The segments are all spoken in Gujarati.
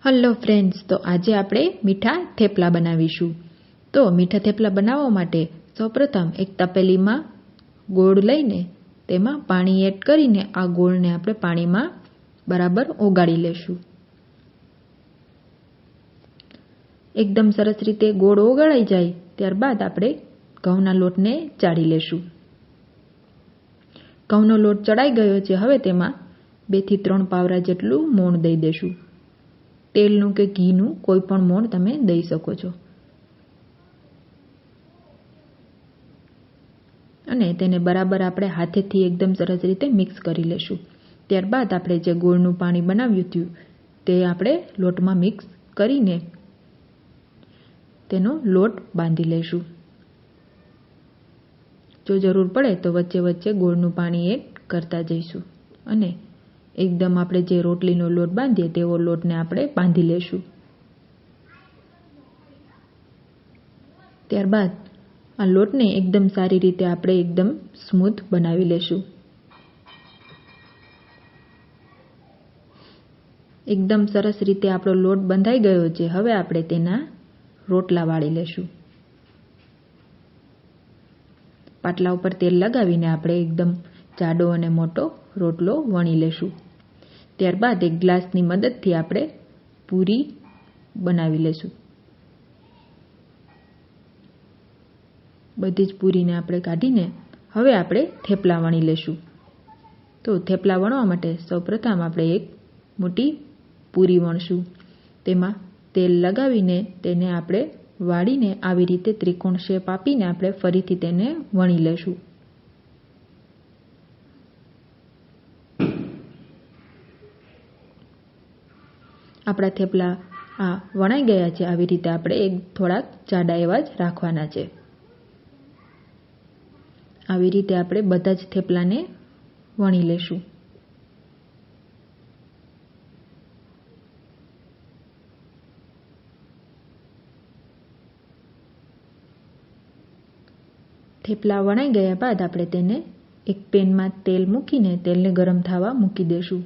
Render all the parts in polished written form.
હેલો ફ્રેન્ડ્સ, તો આજે આપણે મીઠા થેપલા બનાવીશું। તો મીઠા થેપલા બનાવવા માટે સૌપ્રથમ એક તપેલીમાં ગોળ લઈને તેમાં પાણી એડ કરીને આ ગોળને આપણે પાણીમાં બરાબર ઓગાળી લેશું। એકદમ સરસ રીતે ગોળ ઓગાળાઈ જાય ત્યારબાદ આપણે ઘઉંના લોટને ચાળી લેશું। ઘઉંનો લોટ ચડાઈ ગયો છે, હવે તેમાં 2 થી 3 પાવરા જેટલું મોણ દઈ દેશું। તેલનું કે ઘીનું કોઈ પણ મોણ તમે દઈ શકો છો અને તેને બરાબર આપણે હાથેથી એકદમ સરસ રીતે મિક્સ કરી લેશું। ત્યારબાદ આપણે જે ગોળનું પાણી બનાવ્યું હતું તે આપણે લોટમાં મિક્સ કરીને તેનો લોટ બાંધી લેશું। જો જરૂર પડે તો વચ્ચે વચ્ચે ગોળનું પાણી એડ કરતા જઈશું અને એકદમ આપણે જે રોટલીનો લોટ બાંધીએ તેવો લોટને આપણે બાંધી લેશું। ત્યારબાદ આ લોટને એકદમ સારી રીતે આપણે એકદમ સ્મૂથ બનાવી લેશું। એકદમ સરસ રીતે આપણો લોટ બંધાઈ ગયો છે, હવે આપણે તેના રોટલા વાળી લેશું। પાટલા ઉપર તેલ લગાવીને આપણે એકદમ જાડો અને મોટો રોટલો વણી લેશું। ત્યારબાદ એક ગ્લાસની મદદથી આપણે પૂરી બનાવી લેશું। બધી જ પૂરીને આપણે કાઢીને હવે આપણે થેપલા વણી લેશું। તો થેપલા વણવા માટે સૌપ્રથમ આપણે એક મોટી પૂરી વણશું। તેમાં તેલ લગાવીને તેને આપણે વાળીને આવી રીતે ત્રિકોણ શેપ આપીને આપણે ફરીથી તેને વણી લેશું। આપણા થેપલા વણાઈ ગયા છે, આવી રીતે આપણે થોડાક જાડા એવા જ રાખવાના છે। આવી રીતે આપણે બધા જ થેપલાને વણી લેશું। થેપલા વણાઈ ગયા બાદ આપણે તેને એક પેનમાં તેલ મૂકીને તેલને ગરમ થવા મૂકી દેશું।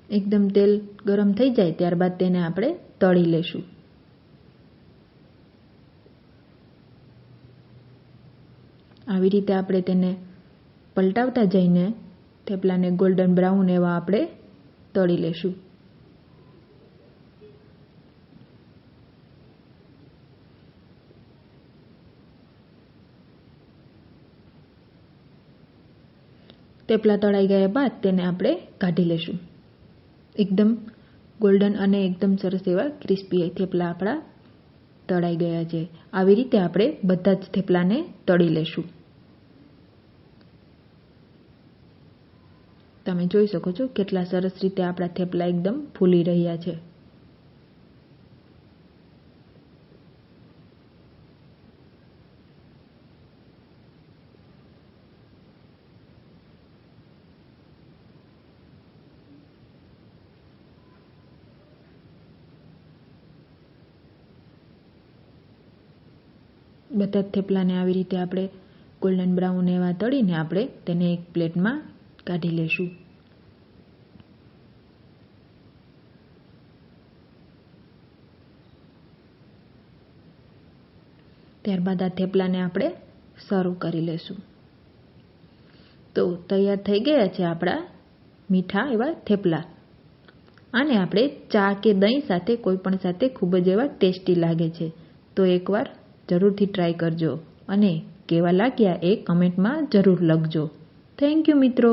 એકદમ તેલ ગરમ થઈ જાય ત્યારબાદ તેને આપણે તળી લેશું। આવી રીતે આપણે તેને પલટાવતા જઈને થેપલાને ગોલ્ડન બ્રાઉન એવા આપણે તળી લેશું। થેપલા તળાઈ ગયા બાદ તેને આપણે કાઢી લેશું। એકદમ ગોલ્ડન અને એકદમ સરસ એવા ક્રિસ્પી થેપલા આપણા તળાઈ ગયા છે। આવી રીતે આપણે બધા જ થેપલાને તળી લેશું। તમે જોઈ શકો છો કેટલા સરસ રીતે આપણા થેપલા એકદમ ફૂલી રહ્યા છે। બધા જ થેપલાને આવી રીતે આપણે ગોલ્ડન બ્રાઉન એવા તળીને આપણે તેને એક પ્લેટમાં કાઢી લેશું। ત્યારબાદ આ થેપલાને આપણે સર્વ કરી લેશું। તો તૈયાર થઈ ગયા છે આપણા મીઠા એવા થેપલા। આને આપણે ચા કે દહીં સાથે કોઈ પણ સાથે ખૂબ જ એવા ટેસ્ટી લાગે છે। તો એકવાર જરૂરથી ટ્રાય કરજો અને કેવા લાગ્યા એ કમેન્ટમાં જરૂર લખજો। થેન્ક યુ મિત્રો।